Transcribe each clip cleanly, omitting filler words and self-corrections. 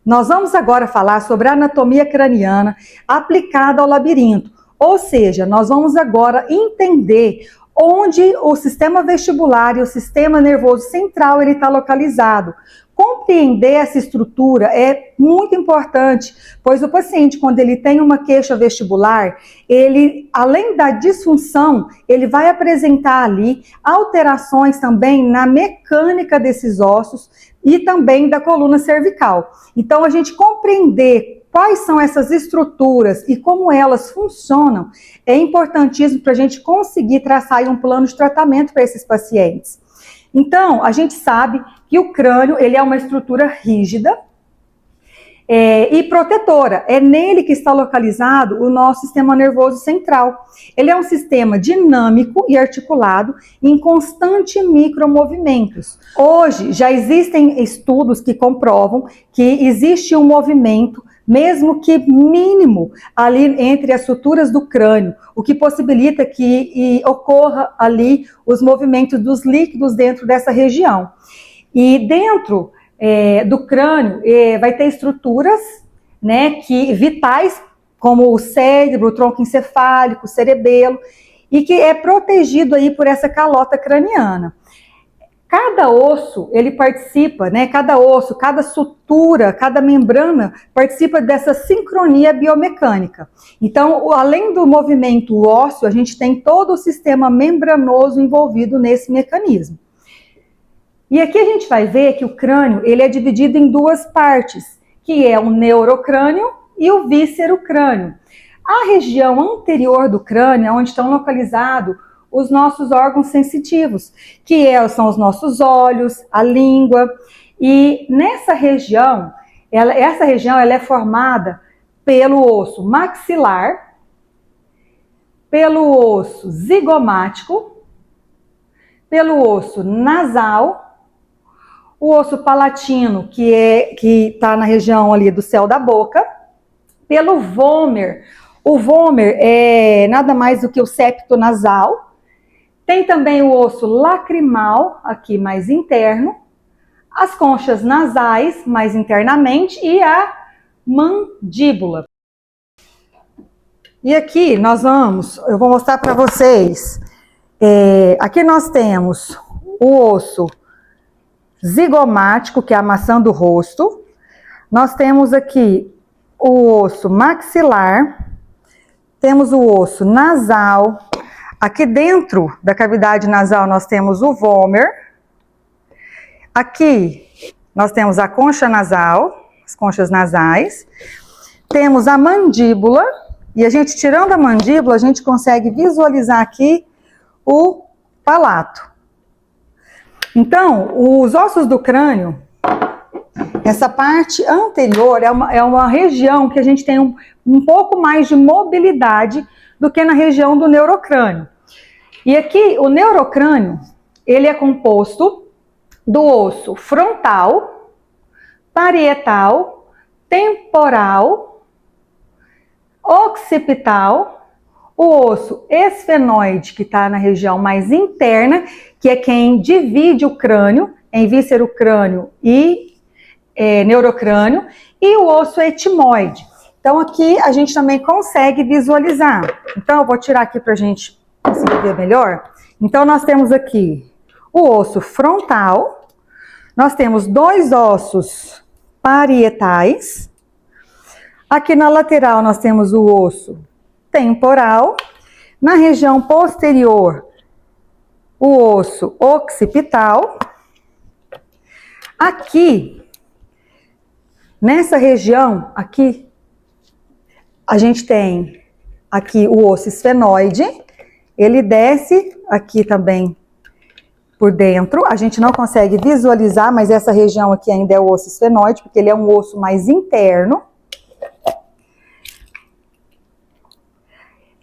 Nós vamos agora falar sobre a anatomia craniana aplicada ao labirinto, ou seja, nós vamos agora entender onde o sistema vestibular e o sistema nervoso central ele está localizado. Compreender essa estrutura é muito importante, pois o paciente, quando ele tem uma queixa vestibular, ele, além da disfunção, ele vai apresentar ali alterações também na mecânica desses ossos e também da coluna cervical. Então, a gente compreender quais são essas estruturas e como elas funcionam é importantíssimo para a gente conseguir traçar um plano de tratamento para esses pacientes. Então, a gente sabe que o crânio ele é uma estrutura rígida e protetora. É nele que está localizado o nosso sistema nervoso central. Ele é um sistema dinâmico e articulado em constante micromovimentos. Hoje, já existem estudos que comprovam que existe um movimento, mesmo que mínimo, ali entre as suturas do crânio, o que possibilita que ocorra ali os movimentos dos líquidos dentro dessa região. E dentro do crânio vai ter estruturas, né, vitais, como o cérebro, o tronco encefálico, o cerebelo, e que é protegido aí por essa calota craniana. Cada osso, ele participa, né? Cada osso, cada sutura, cada membrana participa dessa sincronia biomecânica. Então, além do movimento ósseo, a gente tem todo o sistema membranoso envolvido nesse mecanismo. E aqui a gente vai ver que o crânio, ele é dividido em duas partes, que é o neurocrânio e o víscerocrânio. A região anterior do crânio é onde estão localizados os nossos órgãos sensitivos, que são os nossos olhos, a língua, e nessa região, essa região é formada pelo osso maxilar, pelo osso zigomático, pelo osso nasal, o osso palatino, que está na região ali do céu da boca, pelo vômer. O vômer é nada mais do que o septo nasal. Tem também o osso lacrimal, aqui mais interno, as conchas nasais, mais internamente, e a mandíbula. E aqui eu vou mostrar para vocês, aqui nós temos o osso zigomático, que é a maçã do rosto. Nós temos aqui o osso maxilar, temos o osso nasal. Aqui dentro da cavidade nasal nós temos o vômer. Aqui nós temos a concha nasal, as conchas nasais. Temos a mandíbula, e a gente tirando a mandíbula, a gente consegue visualizar aqui o palato. Então, os ossos do crânio, essa parte anterior é uma região que a gente tem um pouco mais de mobilidade do que na região do neurocrânio. E aqui, o neurocrânio, ele é composto do osso frontal, parietal, temporal, occipital, o osso esfenoide, que está na região mais interna, que é quem divide o crânio em víscerocrânio e neurocrânio, e o osso etimoide. Então, aqui a gente também consegue visualizar. Então, eu vou tirar aqui para a gente conseguir ver melhor. Então, nós temos aqui o osso frontal. Nós temos dois ossos parietais. Aqui na lateral, nós temos o osso temporal. Na região posterior, o osso occipital. Aqui, nessa região, aqui, a gente tem aqui o osso esfenoide, ele desce aqui também por dentro, a gente não consegue visualizar, mas essa região aqui ainda é o osso esfenoide, porque ele é um osso mais interno.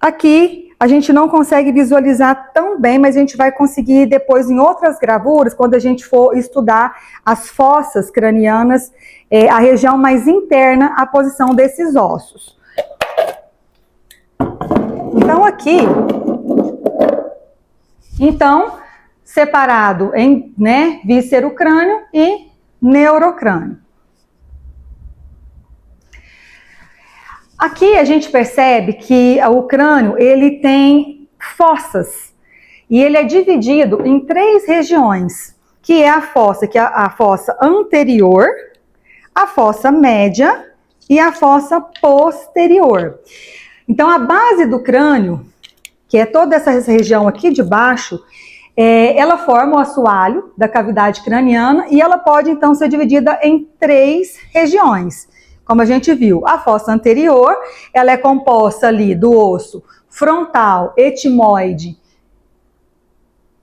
Aqui a gente não consegue visualizar tão bem, mas a gente vai conseguir depois em outras gravuras, quando a gente for estudar as fossas cranianas, a região mais interna, a posição desses ossos. Então aqui, separado em víscerocrânio e neurocrânio. Aqui a gente percebe que o crânio ele tem fossas e ele é dividido em 3 regiões, que é a fossa anterior, a fossa média e a fossa posterior. Então a base do crânio, que é toda essa região aqui de baixo, ela forma o assoalho da cavidade craniana e ela pode então ser dividida em 3 regiões. Como a gente viu, a fossa anterior, ela é composta ali do osso frontal, etimoide,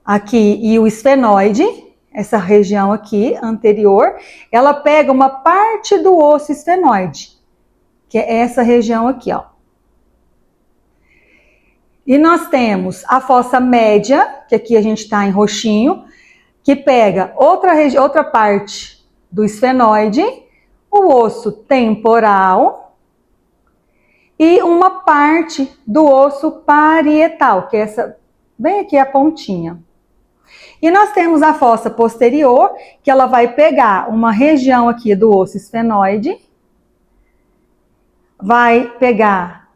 aqui, e o esfenoide, essa região aqui, anterior, ela pega uma parte do osso esfenoide, que é essa região aqui, ó. E nós temos a fossa média, que aqui a gente está em roxinho, que pega outra parte do esfenoide, o osso temporal e uma parte do osso parietal, que é essa, bem aqui a pontinha. E nós temos a fossa posterior, que ela vai pegar uma região aqui do osso esfenoide, vai pegar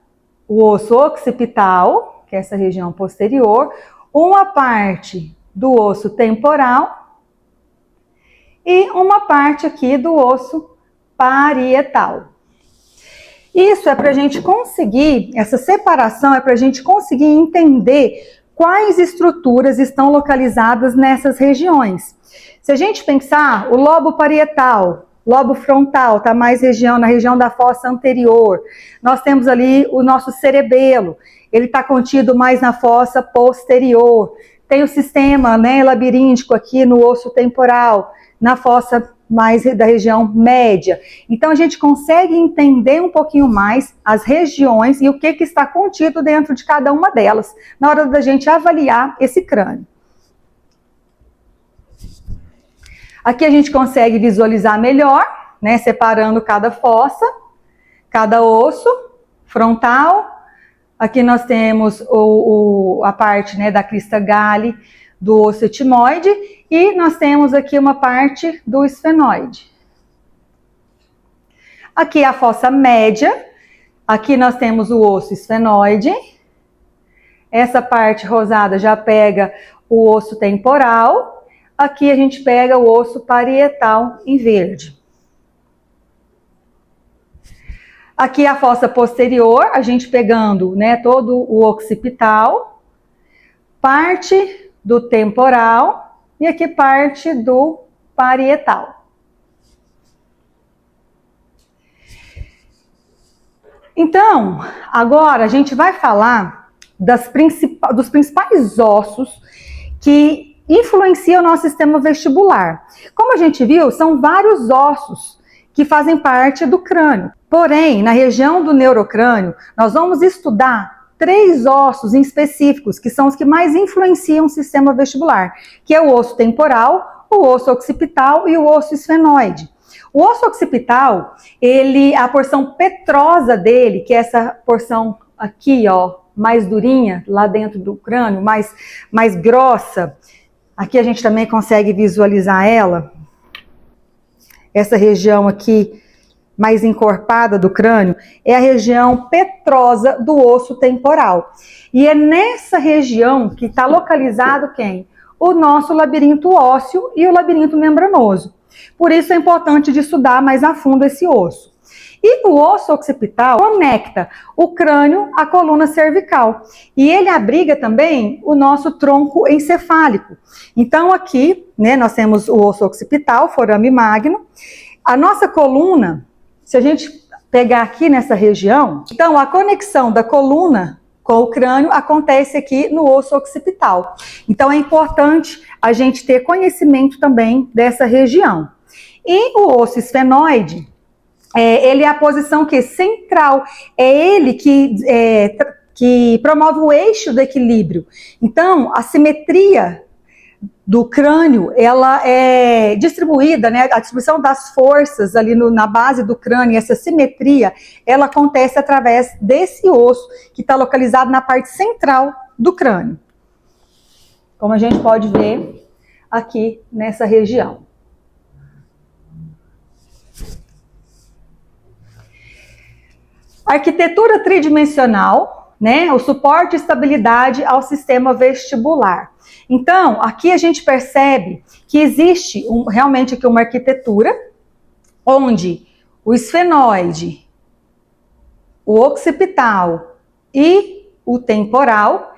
o osso occipital, que é essa região posterior, uma parte do osso temporal e uma parte aqui do osso parietal. Isso é para a gente conseguir, essa separação é para a gente conseguir entender quais estruturas estão localizadas nessas regiões. Se a gente pensar, o lobo parietal, lobo frontal, está mais na região da fossa anterior. Nós temos ali o nosso cerebelo, ele está contido mais na fossa posterior. Tem o sistema, né, labiríntico aqui no osso temporal, na fossa mais da região média. Então a gente consegue entender um pouquinho mais as regiões e o que está contido dentro de cada uma delas, na hora da gente avaliar esse crânio. Aqui a gente consegue visualizar melhor, né, separando cada fossa, cada osso frontal. Aqui nós temos a parte, né, da crista Galli, do osso etimoide, e nós temos aqui uma parte do esfenoide. Aqui a fossa média, aqui nós temos o osso esfenoide. Essa parte rosada já pega o osso temporal. Aqui a gente pega o osso parietal em verde. Aqui a fossa posterior, a gente pegando, né, todo o occipital, parte do temporal e aqui parte do parietal. Então, agora a gente vai falar dos principais ossos que influenciam o nosso sistema vestibular. Como a gente viu, são vários ossos que fazem parte do crânio. Porém, na região do neurocrânio, nós vamos estudar 3 ossos em específicos, que são os que mais influenciam o sistema vestibular, que é o osso temporal, o osso occipital e o osso esfenoide. O osso occipital, a porção petrosa dele, que é essa porção aqui, ó, mais durinha, lá dentro do crânio, mais grossa, aqui a gente também consegue visualizar ela, essa região aqui, mais encorpada do crânio, é a região petrosa do osso temporal. E é nessa região que está localizado quem? O nosso labirinto ósseo e o labirinto membranoso. Por isso é importante de estudar mais a fundo esse osso. E o osso occipital conecta o crânio à coluna cervical. E ele abriga também o nosso tronco encefálico. Então aqui, né, nós temos o osso occipital, forame magno. A nossa coluna, se a gente pegar aqui nessa região, então a conexão da coluna com o crânio acontece aqui no osso occipital. Então é importante a gente ter conhecimento também dessa região. E o osso esfenoide, ele é a posição central, é ele que promove o eixo do equilíbrio. Então a simetria do crânio, ela é distribuída, né, a distribuição das forças ali na base do crânio, essa simetria, ela acontece através desse osso que está localizado na parte central do crânio. Como a gente pode ver aqui nessa região. Arquitetura tridimensional, né? O suporte e estabilidade ao sistema vestibular. Então, aqui a gente percebe que existe realmente aqui uma arquitetura onde o esfenoide, o occipital e o temporal,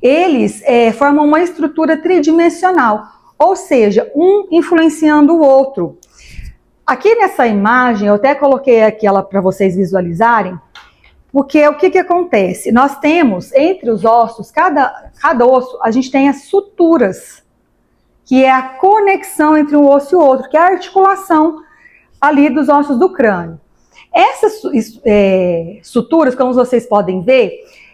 eles formam uma estrutura tridimensional, ou seja, um influenciando o outro. Aqui nessa imagem, eu até coloquei aqui ela para vocês visualizarem, porque o que acontece? Nós temos entre os ossos, cada osso, a gente tem as suturas, que é a conexão entre um osso e o outro, que é a articulação ali dos ossos do crânio. Essas suturas, como vocês podem ver,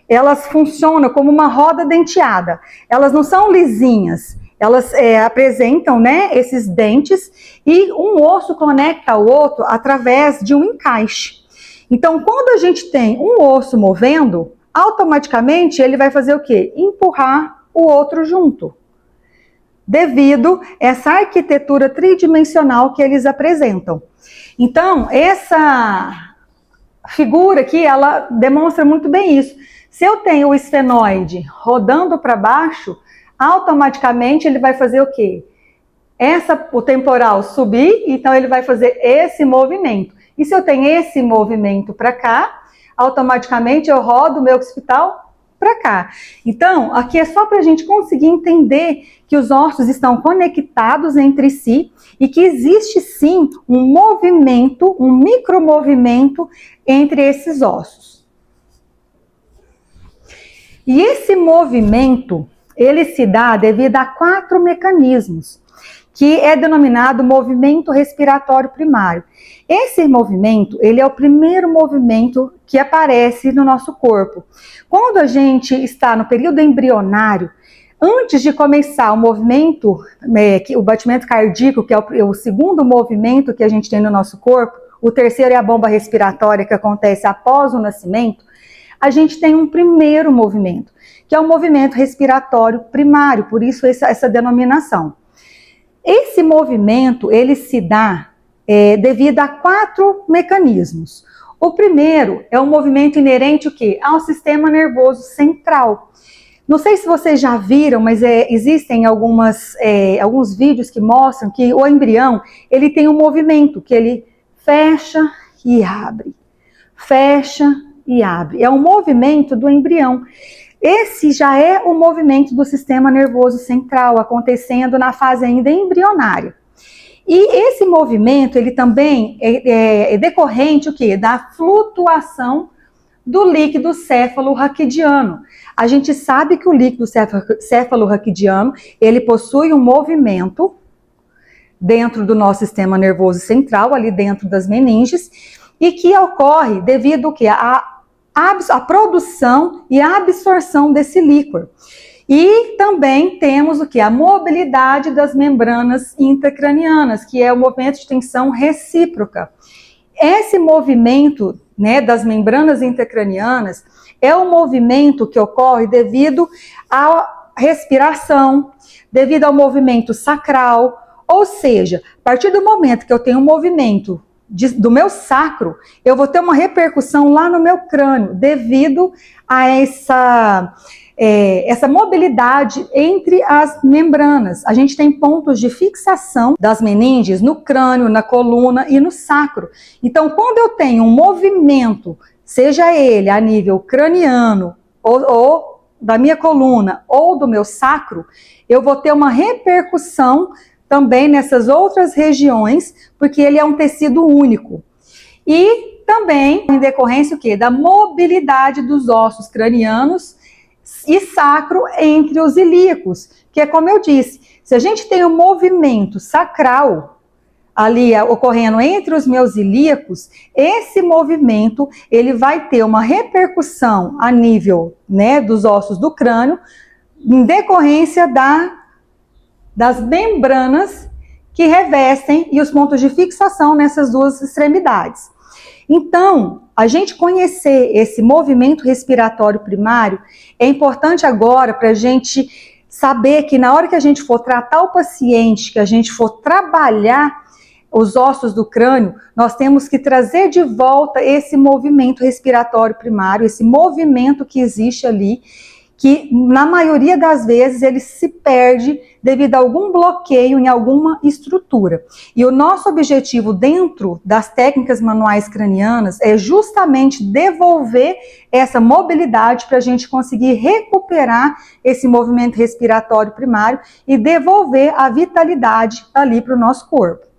elas funcionam como uma roda denteada. Elas não são lisinhas, elas apresentam, né, esses dentes e um osso conecta ao outro através de um encaixe. Então, quando a gente tem um osso movendo, automaticamente ele vai fazer o quê? Empurrar o outro junto, devido a essa arquitetura tridimensional que eles apresentam. Então, essa figura aqui, ela demonstra muito bem isso. Se eu tenho o esfenoide rodando para baixo, automaticamente ele vai fazer o quê? O temporal subir, então ele vai fazer esse movimento. E se eu tenho esse movimento para cá, automaticamente eu rodo o meu occipital para cá. Então, aqui é só para a gente conseguir entender que os ossos estão conectados entre si e que existe sim um movimento, um micromovimento entre esses ossos. E esse movimento, ele se dá devido a 4 mecanismos, que é denominado movimento respiratório primário. Esse movimento, ele é o primeiro movimento que aparece no nosso corpo. Quando a gente está no período embrionário, antes de começar o movimento, o batimento cardíaco, que é o segundo movimento que a gente tem no nosso corpo, o terceiro é a bomba respiratória, que acontece após o nascimento, a gente tem um primeiro movimento, que é o movimento respiratório primário, por isso essa denominação. Esse movimento, ele se dá devido a 4 mecanismos. O primeiro é um movimento inerente o quê? Ao sistema nervoso central. Não sei se vocês já viram, mas existem alguns vídeos que mostram que o embrião, ele tem um movimento, que ele fecha e abre. Fecha e abre. É um movimento do embrião. Esse já é o movimento do sistema nervoso central, acontecendo na fase ainda embrionária. E esse movimento, ele também é decorrente o quê? Da flutuação do líquido céfalo-raquidiano. A gente sabe que o líquido céfalo-raquidiano, ele possui um movimento dentro do nosso sistema nervoso central, ali dentro das meninges, e que ocorre devido ao quê? A produção e a absorção desse líquor. E também temos o que? A mobilidade das membranas intracranianas, que é o movimento de tensão recíproca. Esse movimento, né, das membranas intracranianas é o movimento que ocorre devido à respiração, devido ao movimento sacral, ou seja, a partir do momento que eu tenho um movimento do meu sacro, eu vou ter uma repercussão lá no meu crânio, devido a essa mobilidade entre as membranas. A gente tem pontos de fixação das meninges no crânio, na coluna e no sacro. Então, quando eu tenho um movimento, seja ele a nível craniano, ou da minha coluna, ou do meu sacro, eu vou ter uma repercussão também nessas outras regiões, porque ele é um tecido único. E também, em decorrência o quê? Da mobilidade dos ossos cranianos e sacro entre os ilíacos, que é como eu disse, se a gente tem um movimento sacral ali ocorrendo entre os meus ilíacos, esse movimento ele vai ter uma repercussão a nível, né, dos ossos do crânio, em decorrência das membranas que revestem e os pontos de fixação nessas duas extremidades. Então, a gente conhecer esse movimento respiratório primário é importante agora para a gente saber que na hora que a gente for tratar o paciente, que a gente for trabalhar os ossos do crânio, nós temos que trazer de volta esse movimento respiratório primário, esse movimento que existe ali, que na maioria das vezes ele se perde devido a algum bloqueio em alguma estrutura. E o nosso objetivo dentro das técnicas manuais cranianas é justamente devolver essa mobilidade para a gente conseguir recuperar esse movimento respiratório primário e devolver a vitalidade ali para o nosso corpo.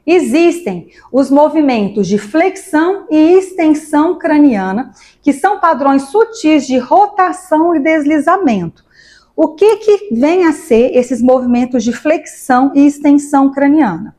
Existem os movimentos de flexão e extensão craniana, que são padrões sutis de rotação e deslizamento. O que vem a ser esses movimentos de flexão e extensão craniana?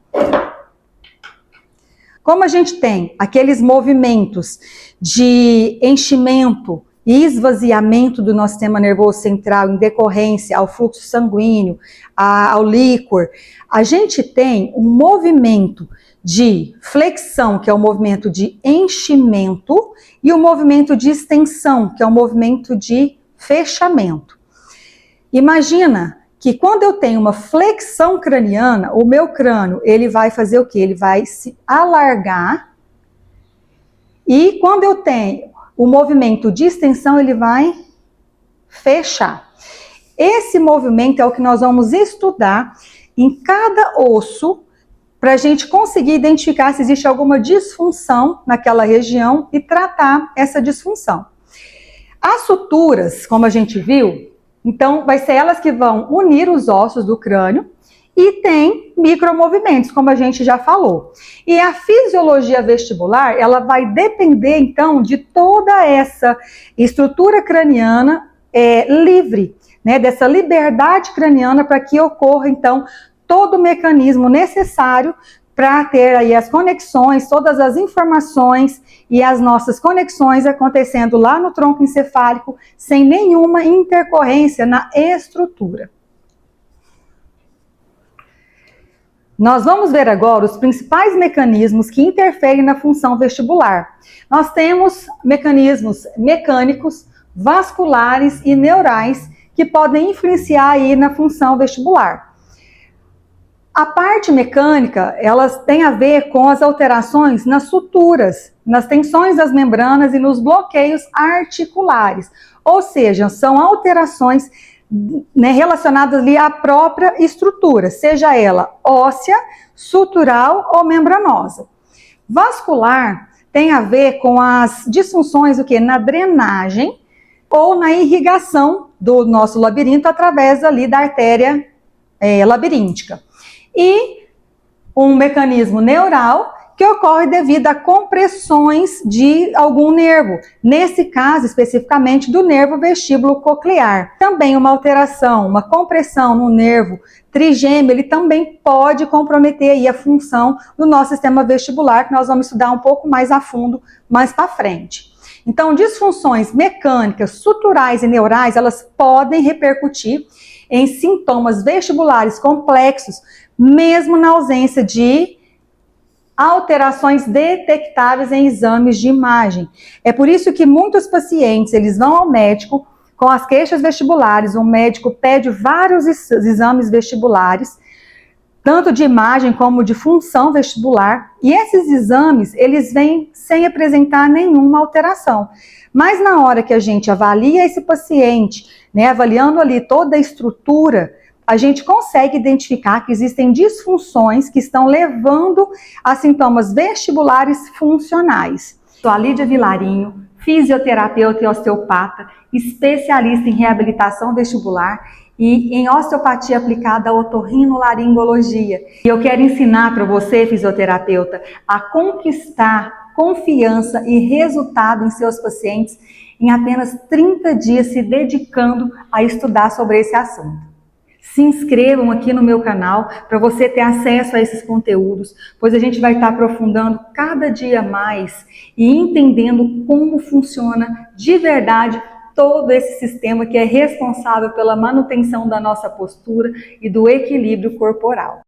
Como a gente tem aqueles movimentos de enchimento e esvaziamento do nosso sistema nervoso central em decorrência ao fluxo sanguíneo, ao líquor, a gente tem um movimento de flexão, que é o movimento de enchimento, e o movimento de extensão, que é o movimento de fechamento. Imagina que quando eu tenho uma flexão craniana, o meu crânio, ele vai fazer o quê? Ele vai se alargar, e quando eu tenho o movimento de extensão, ele vai fechar. Esse movimento é o que nós vamos estudar em cada osso, para a gente conseguir identificar se existe alguma disfunção naquela região e tratar essa disfunção. As suturas, como a gente viu, então vai ser elas que vão unir os ossos do crânio, e tem micromovimentos, como a gente já falou. E a fisiologia vestibular, ela vai depender, então, de toda essa estrutura craniana livre, né, dessa liberdade craniana para que ocorra, então, todo o mecanismo necessário para ter aí as conexões, todas as informações e as nossas conexões acontecendo lá no tronco encefálico, sem nenhuma intercorrência na estrutura. Nós vamos ver agora os principais mecanismos que interferem na função vestibular. Nós temos mecanismos mecânicos, vasculares e neurais que podem influenciar aí na função vestibular. A parte mecânica, elas têm a ver com as alterações nas suturas, nas tensões das membranas e nos bloqueios articulares. Ou seja, são alterações relacionadas ali à própria estrutura, seja ela óssea, sutural ou membranosa. Vascular tem a ver com as disfunções na drenagem ou na irrigação do nosso labirinto através ali da artéria labiríntica. E um mecanismo neural que ocorre devido a compressões de algum nervo, nesse caso especificamente do nervo vestíbulo coclear. Também uma alteração, uma compressão no nervo trigêmeo, ele também pode comprometer aí a função do nosso sistema vestibular, que nós vamos estudar um pouco mais a fundo mais para frente. Então, disfunções mecânicas, suturais e neurais, elas podem repercutir em sintomas vestibulares complexos, mesmo na ausência de alterações detectáveis em exames de imagem. É por isso que muitos pacientes, eles vão ao médico com as queixas vestibulares, o médico pede vários exames vestibulares, tanto de imagem como de função vestibular, e esses exames, eles vêm sem apresentar nenhuma alteração. Mas na hora que a gente avalia esse paciente, avaliando ali toda a estrutura, a gente consegue identificar que existem disfunções que estão levando a sintomas vestibulares funcionais. Sou a Lídia Vilarinho, fisioterapeuta e osteopata, especialista em reabilitação vestibular e em osteopatia aplicada à otorrinolaringologia. E eu quero ensinar para você, fisioterapeuta, a conquistar confiança e resultado em seus pacientes em apenas 30 dias se dedicando a estudar sobre esse assunto. Se inscrevam aqui no meu canal para você ter acesso a esses conteúdos, pois a gente vai estar aprofundando cada dia mais e entendendo como funciona de verdade todo esse sistema que é responsável pela manutenção da nossa postura e do equilíbrio corporal.